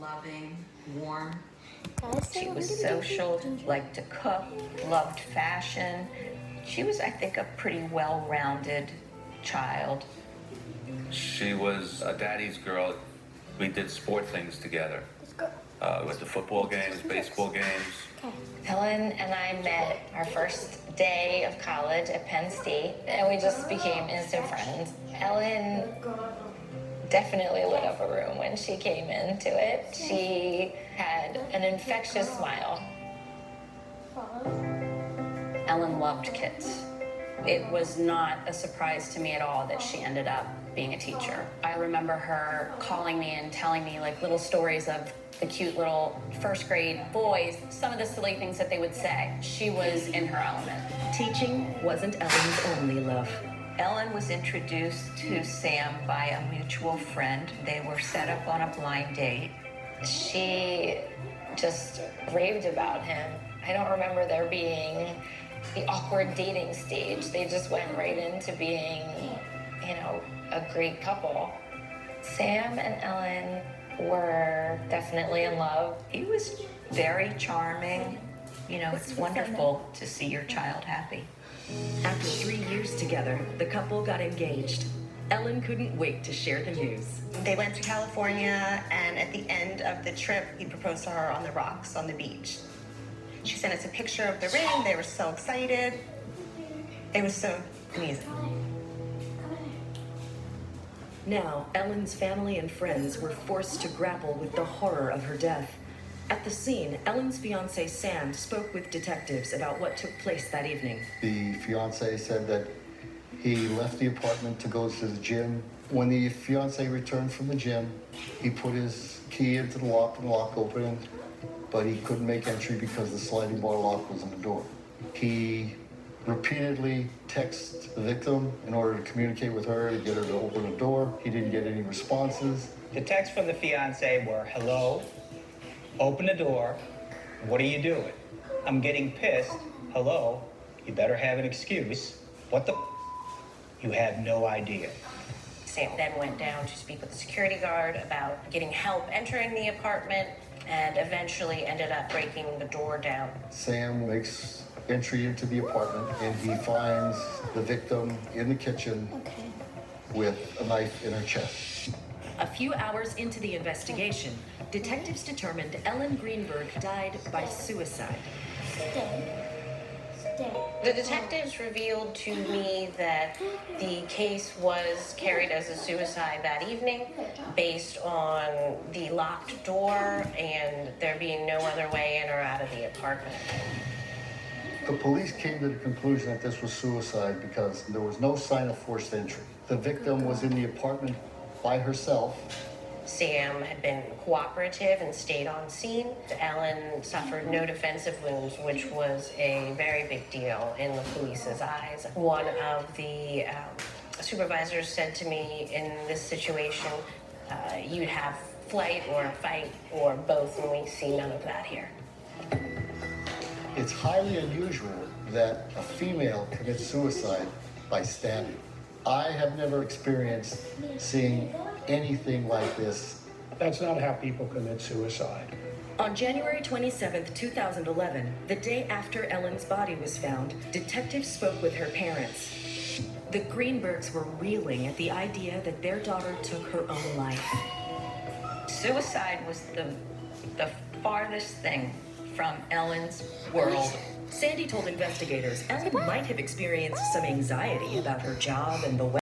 loving, warm. She was social, liked to cook, loved fashion. She was, I think, a pretty well-rounded child. She was a daddy's girl. We did sport things together. We went to football games, baseball games. Ellen and I met our first day of college at Penn State, and we just became instant friends. Ellen definitely lit up a room when she came into it. She had an infectious smile. Ellen loved kids. It was not a surprise to me at all that she ended up being a teacher. I remember her calling me and telling me like little stories of the cute little first grade boys, some of the silly things that they would say. She was in her element. Teaching wasn't Ellen's only love. Ellen was introduced to Sam by a mutual friend. They were set up on a blind date. She just raved about him. I don't remember there being the awkward dating stage. They just went right into being, a great couple. Sam and Ellen were definitely in love. He was very charming. It's wonderful to see your child happy. After 3 years together, the couple got engaged. Ellen couldn't wait to share the news. They went to California, and at the end of the trip, he proposed to her on the rocks on the beach. She sent us a picture of the ring. They were so excited. It was so amazing. Now, Ellen's family and friends were forced to grapple with the horror of her death. At the scene, Ellen's fiancé Sam spoke with detectives about what took place that evening. The fiancé said that he left the apartment to go to the gym. When the fiancé returned from the gym, he put his key into the lock and the lock opened, but he couldn't make entry because the sliding bar lock was on the door. He repeatedly texted the victim in order to communicate with her to get her to open the door. He didn't get any responses. The texts from the fiancé were, hello, open the door, what are you doing? I'm getting pissed, hello, you better have an excuse. What the You have no idea. Sam then went down to speak with the security guard about getting help entering the apartment and eventually ended up breaking the door down. Sam makes entry into the apartment and he finds the victim in the kitchen with a knife in her chest. A few hours into the investigation, detectives determined Ellen Greenberg died by suicide. The detectives revealed to me that the case was carried as a suicide that evening based on the locked door and there being no other way in or out of the apartment. The police came to the conclusion that this was suicide because there was no sign of forced entry. The victim was in the apartment by herself. Sam had been cooperative and stayed on scene. Ellen suffered no defensive wounds, which was a very big deal in the police's eyes. One of the supervisors said to me, in this situation, you'd have flight or fight or both, and we see none of that here. It's highly unusual that a female commits suicide by stabbing. I have never experienced seeing anything like this. That's not how people commit suicide. On January 27th, 2011, the day after Ellen's body was found, detectives spoke with her parents. The Greenbergs were reeling at the idea that their daughter took her own life. Suicide was the farthest thing from Ellen's world. Sandy told investigators Ellen might have experienced some anxiety about her job and the